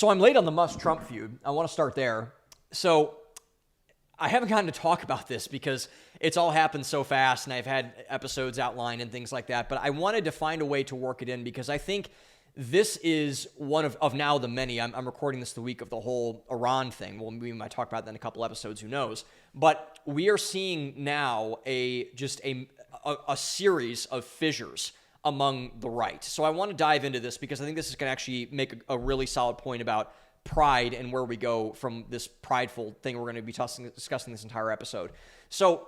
So I'm late on the Musk-Trump feud. I want to start there. So I haven't gotten to talk about this because it's all happened so fast and I've had episodes outlined and things like that. But I wanted to find a way to work it in because I think this is one of now the many. I'm recording this the week of the whole Iran thing. Well, we might talk about that in a couple episodes, who knows. But we are seeing now a series of fissures among the right. So I want to dive into this because I think this is going to actually make a really solid point about pride and where we go from this prideful thing we're going to be discussing this entire episode. So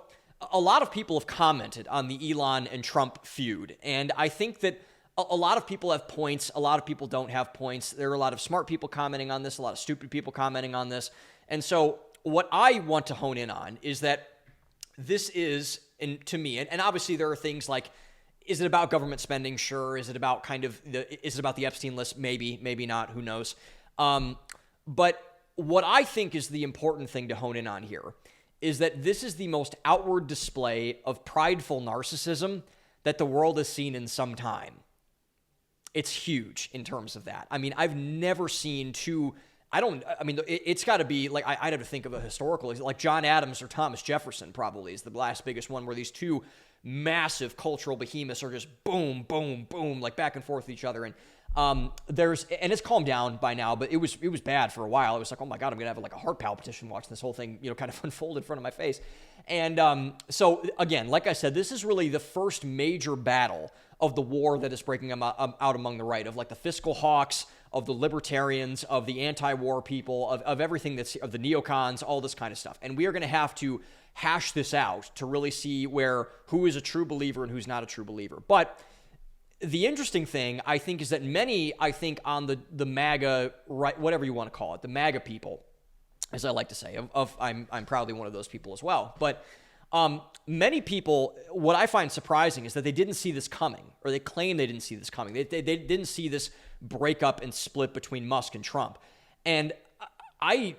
a lot of people have commented on the Elon and Trump feud, and I think that a lot of people have points, a lot of people don't have points. There are a lot of smart people commenting on this, a lot of stupid people commenting on this. And so what I want to hone in on is that this is, to me, and obviously there are things like, is it about government spending? Sure. Is it about is it about the Epstein list? Maybe, maybe not. Who knows? But what I think is the important thing to hone in on here is that this is the most outward display of prideful narcissism that the world has seen in some time. It's huge in terms of that. I mean, I've never seen it's got to be like, I'd have to think of a historical, like John Adams or Thomas Jefferson probably is the last biggest one, where these two massive cultural behemoths are just boom, boom, boom, like back and forth with each other. And it's calmed down by now, but it was bad for a while. It was like, oh my God, I'm going to have like a heart palpitation watching this whole thing, kind of unfold in front of my face. And so again, like I said, this is really the first major battle of the war that is breaking out among the right, of like the fiscal hawks, of the libertarians, of the anti-war people, of everything of the neocons, all this kind of stuff. And we are going to have to hash this out to really see who is a true believer and who's not a true believer. But the interesting thing, I think, is that many, I think, on the MAGA, right, whatever you want to call it, the MAGA people, as I like to say, I'm proudly one of those people as well. But many people, what I find surprising is that they didn't see this coming, or they claim they didn't see this coming. They didn't see this breakup and split between Musk and Trump. And I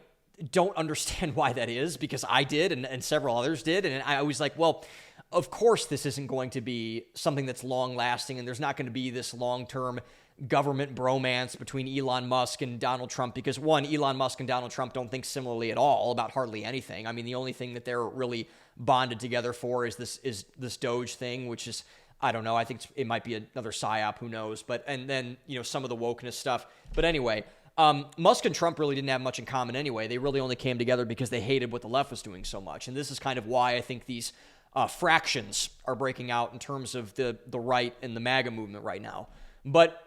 don't understand why that is, because I did and several others did. And I was like, well, of course this isn't going to be something that's long-lasting, and there's not going to be this long-term government bromance between Elon Musk and Donald Trump, because one, Elon Musk and Donald Trump don't think similarly at all about hardly anything. I mean, the only thing that they're really bonded together for is this Doge thing, which is, I don't know, I think it might be another psyop, who knows, and then, some of the wokeness stuff. But anyway, Musk and Trump really didn't have much in common anyway. They really only came together because they hated what the left was doing so much. And this is kind of why I think these fractions are breaking out in terms of the right and the MAGA movement right now. But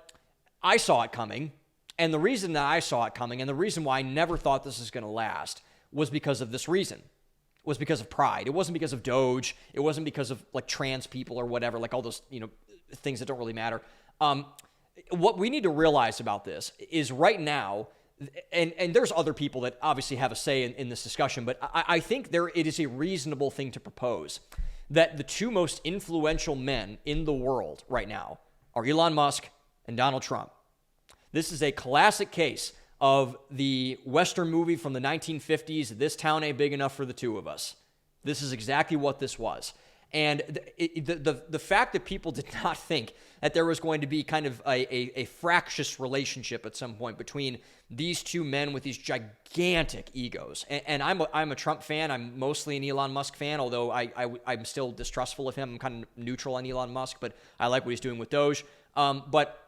I saw it coming, and the reason that I saw it coming, and the reason why I never thought this was going to last, was because of this reason. Was because of pride. It wasn't because of Doge. It wasn't because of like trans people or whatever, like all those, things that don't really matter. What we need to realize about this is right now, and there's other people that obviously have a say in this discussion, but I think it is a reasonable thing to propose that the two most influential men in the world right now are Elon Musk and Donald Trump. This is a classic case of the Western movie from the 1950s, This Town Ain't Big Enough for the Two of Us. This is exactly what this was. And the fact that people did not think that there was going to be kind of a fractious relationship at some point between these two men with these gigantic egos. And I'm a Trump fan. I'm mostly an Elon Musk fan, although I'm still distrustful of him. I'm kind of neutral on Elon Musk, but I like what he's doing with Doge. But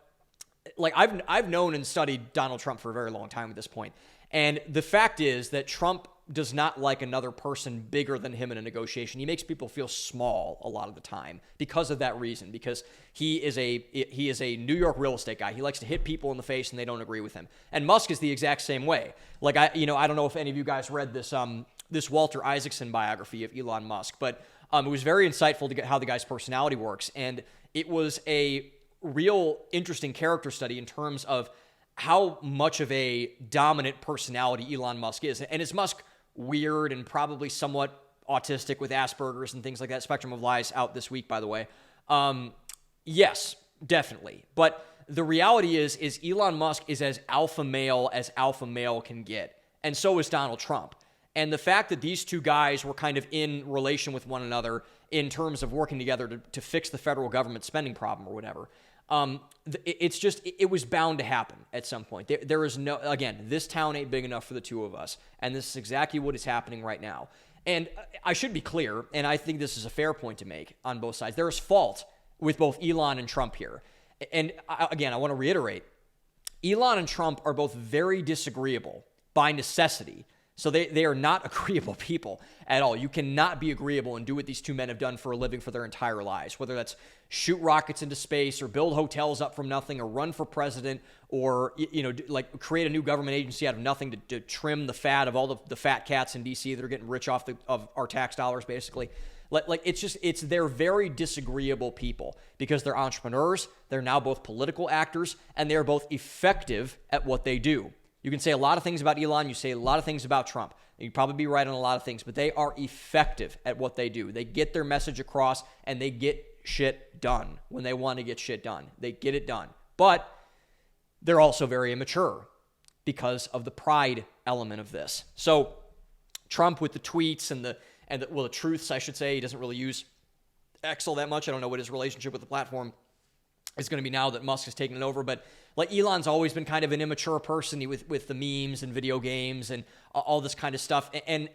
like I've known and studied Donald Trump for a very long time at this point. And the fact is that Trump does not like another person bigger than him in a negotiation. He makes people feel small a lot of the time because of that reason, because he is a New York real estate guy. He likes to hit people in the face and they don't agree with him. And Musk is the exact same way. Like I don't know if any of you guys read this Walter Isaacson biography of Elon Musk, but it was very insightful to get how the guy's personality works. And it was a real interesting character study in terms of how much of a dominant personality Elon Musk is. And is Musk weird and probably somewhat autistic with Asperger's and things like that? Spectrum of Lies out this week, by the way. Yes, definitely. But the reality is Elon Musk is as alpha male can get. And so is Donald Trump. And the fact that these two guys were kind of in relation with one another in terms of working together to fix the federal government spending problem or whatever, It's just, it was bound to happen at some point. There is no, again, this town ain't big enough for the two of us. And this is exactly what is happening right now. And I should be clear, and I think this is a fair point to make on both sides. There is fault with both Elon and Trump here. And again, I want to reiterate, Elon and Trump are both very disagreeable by necessity. So they are not agreeable people at all. You cannot be agreeable and do what these two men have done for a living for their entire lives, whether that's shoot rockets into space or build hotels up from nothing or run for president or, like create a new government agency out of nothing to trim the fat of all the fat cats in D.C. that are getting rich off of our tax dollars, basically. They're very disagreeable people because they're entrepreneurs. They're now both political actors, and they're both effective at what they do. You can say a lot of things about Elon. You say a lot of things about Trump. You'd probably be right on a lot of things, but they are effective at what they do. They get their message across, and they get shit done when they want to get shit done. They get it done. But they're also very immature because of the pride element of this. So Trump with the tweets and the truths, I should say. He doesn't really use X all that much. I don't know what his relationship with the platform is going to be now that Musk has taken it over. But like Elon's always been kind of an immature person with the memes and video games and all this kind of stuff. And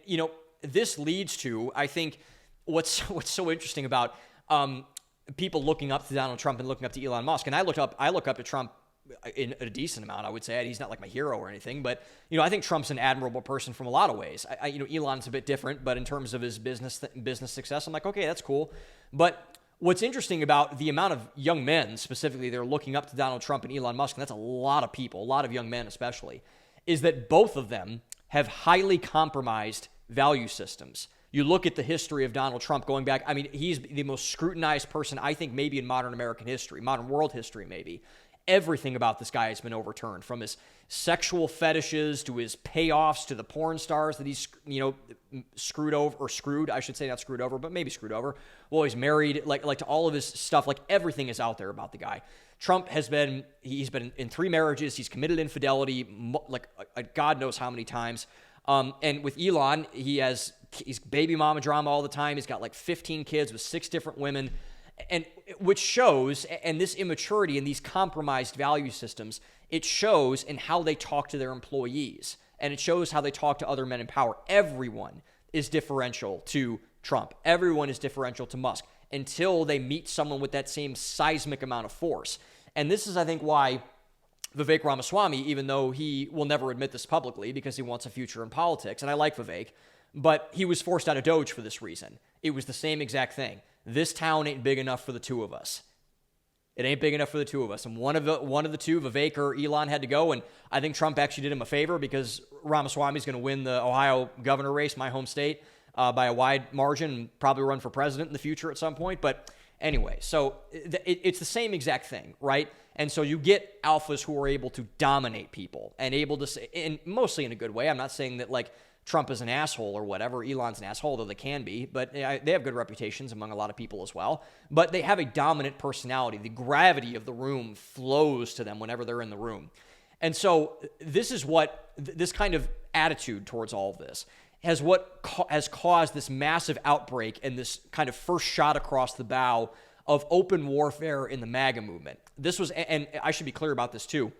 this leads to, I think, what's so interesting about people looking up to Donald Trump and looking up to Elon Musk. And I look up to Trump in a decent amount, I would say. He's not like my hero or anything, but I think Trump's an admirable person from a lot of ways. Elon's a bit different, but in terms of his business success, I'm like, okay, that's cool. But what's interesting about the amount of young men, specifically, they're looking up to Donald Trump and Elon Musk, and that's a lot of people, a lot of young men especially, is that both of them have highly compromised value systems. You look at the history of Donald Trump going back, I mean, he's the most scrutinized person, I think, maybe in modern American history, modern world history, maybe. Everything about this guy has been overturned, from his sexual fetishes to his payoffs to the porn stars that he's, screwed over, I should say, not screwed over, but maybe screwed over. Well, he's married, like to all of his stuff, like everything is out there about the guy. Trump he's been in 3 marriages. He's committed infidelity, like God knows how many times. And with Elon, he's baby mama drama all the time. He's got like 15 kids with 6 different women. And which shows, and this immaturity and these compromised value systems, it shows in how they talk to their employees, and it shows how they talk to other men in power. Everyone is differential to Trump. Everyone is differential to Musk until they meet someone with that same seismic amount of force. And this is, I think, why Vivek Ramaswamy, even though he will never admit this publicly because he wants a future in politics, and I like Vivek, but he was forced out of Doge for this reason. It was the same exact thing. This town ain't big enough for the two of us. It ain't big enough for the two of us. And one of the two, Vivek or Elon, had to go. And I think Trump actually did him a favor because Ramaswamy's going to win the Ohio governor race, my home state, by a wide margin, and probably run for president in the future at some point. But anyway, so it's the same exact thing, right? And so you get alphas who are able to dominate people and able to say, and mostly in a good way. I'm not saying that like Trump is an asshole or whatever. Elon's an asshole, though they can be, but they have good reputations among a lot of people as well. But they have a dominant personality. The gravity of the room flows to them whenever they're in the room. And so this is what, this kind of attitude towards all of this has caused this massive outbreak and this kind of first shot across the bow of open warfare in the MAGA movement. This was, and I should be clear about this too,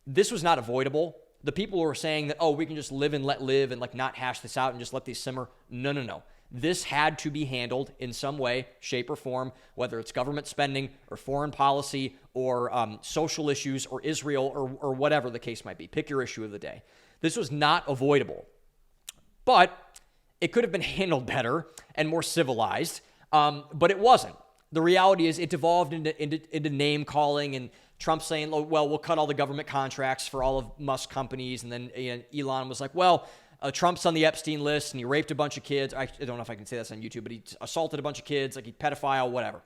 this was not avoidable. The people who are saying that, we can just live and let live and like not hash this out and just let these simmer. No. This had to be handled in some way, shape, or form, whether it's government spending or foreign policy or social issues or Israel or whatever the case might be. Pick your issue of the day. This was not avoidable, but it could have been handled better and more civilized, but it wasn't. The reality is it devolved into name calling and Trump saying, well, we'll cut all the government contracts for all of Musk companies. And then Elon was like, well, Trump's on the Epstein list and he raped a bunch of kids. I don't know if I can say this on YouTube, but he assaulted a bunch of kids, like he pedophile, whatever.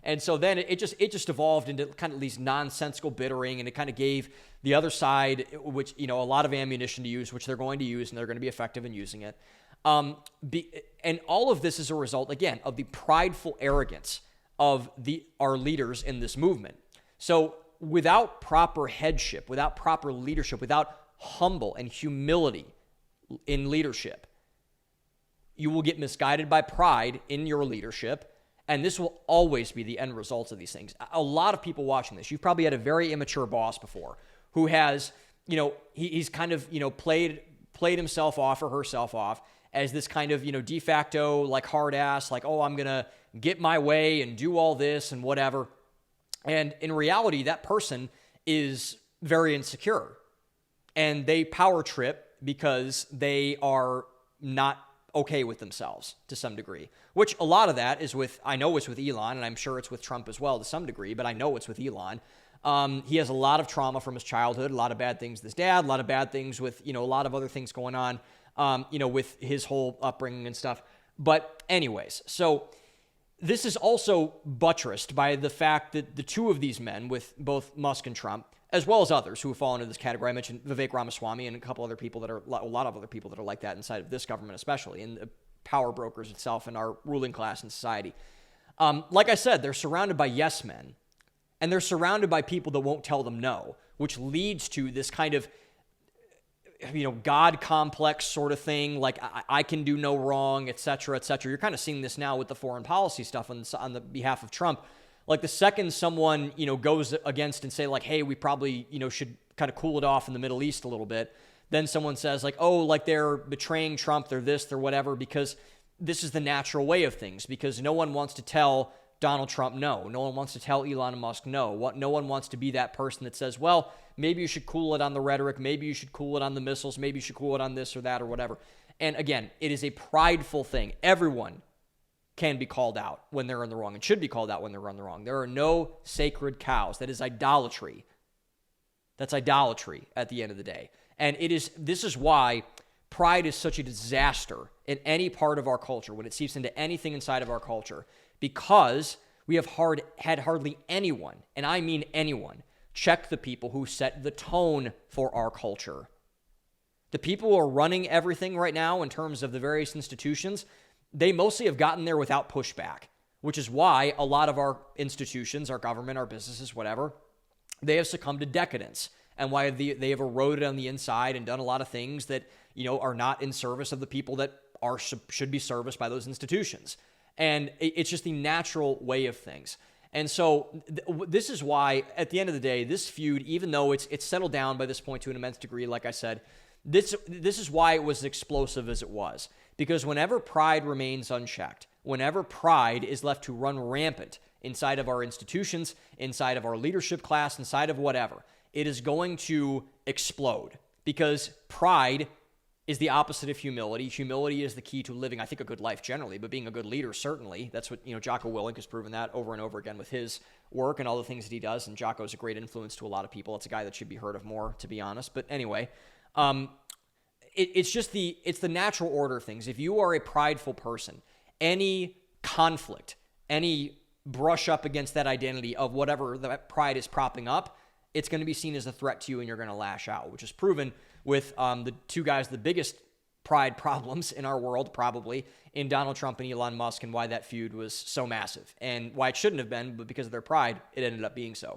And so then it just evolved into kind of these nonsensical bittering, and it kind of gave the other side, which, a lot of ammunition to use, which they're going to use, and they're going to be effective in using it. And all of this is a result, again, of the prideful arrogance of our leaders in this movement. So without proper headship, without proper leadership, without humble and humility in leadership, you will get misguided by pride in your leadership, And this will always be the end results of these things. A lot of people watching this, you've probably had a very immature boss before who has, he's kind of, played himself off or herself off as this kind of, de facto, like hard ass, like, oh, I'm going to get my way and do all this and whatever. And in reality, that person is very insecure and they power trip because they are not okay with themselves to some degree, which a lot of that is I know it's with Elon, and I'm sure it's with Trump as well to some degree, but I know it's with Elon. He has a lot of trauma from his childhood, a lot of bad things with his dad, a lot of bad things with, a lot of other things going on, with his whole upbringing and stuff. But anyways, so this is also buttressed by the fact that the two of these men, with both Musk and Trump, as well as others who have fallen into this category. I mentioned Vivek Ramaswamy and a lot of other people that are like that inside of this government, especially, and the power brokers itself and our ruling class in society. Like I said, they're surrounded by yes men, and they're surrounded by people that won't tell them no, which leads to this kind of, God complex sort of thing, like I can do no wrong, et cetera, et cetera. You're kind of seeing this now with the foreign policy stuff on the behalf of Trump. Like the second someone, goes against and say like, hey, we probably, should kind of cool it off in the Middle East a little bit. Then someone says like, oh, like they're betraying Trump, they're this, they're whatever, because this is the natural way of things, because no one wants to tell Donald Trump no. No one wants to tell Elon Musk no. No one wants to be that person that says, well, maybe you should cool it on the rhetoric, maybe you should cool it on the missiles, maybe you should cool it on this or that or whatever. And again, it is a prideful thing. Everyone can be called out when they're in the wrong and should be called out when they're in the wrong. There are no sacred cows. That is idolatry. That's idolatry at the end of the day. And this is why pride is such a disaster in any part of our culture when it seeps into anything inside of our culture, because we have had hardly anyone, and I mean anyone, check the people who set the tone for our culture. The people who are running everything right now in terms of the various institutions, they mostly have gotten there without pushback, which is why a lot of our institutions, our government, our businesses, whatever, they have succumbed to decadence, and why they have eroded on the inside and done a lot of things that, are not in service of the people that should be serviced by those institutions. And it's just the natural way of things. And so this is why, at the end of the day, this feud, even though it's settled down by this point to an immense degree, like I said, this is why it was as explosive as it was. Because whenever pride remains unchecked, whenever pride is left to run rampant inside of our institutions, inside of our leadership class, inside of whatever, it is going to explode. Because pride is the opposite of humility. Humility is the key to living, I think, a good life generally, but being a good leader, certainly. That's what, Jocko Willink has proven that over and over again with his work and all the things that he does. And Jocko is a great influence to a lot of people. It's a guy that should be heard of more, to be honest. But anyway, it's the natural order of things. If you are a prideful person, any conflict, any brush up against that identity of whatever that pride is propping up, it's going to be seen as a threat to you, and you're going to lash out, which is proven with the two guys, the biggest pride problems in our world, probably, in Donald Trump and Elon Musk, and why that feud was so massive, and why it shouldn't have been, but because of their pride, it ended up being so.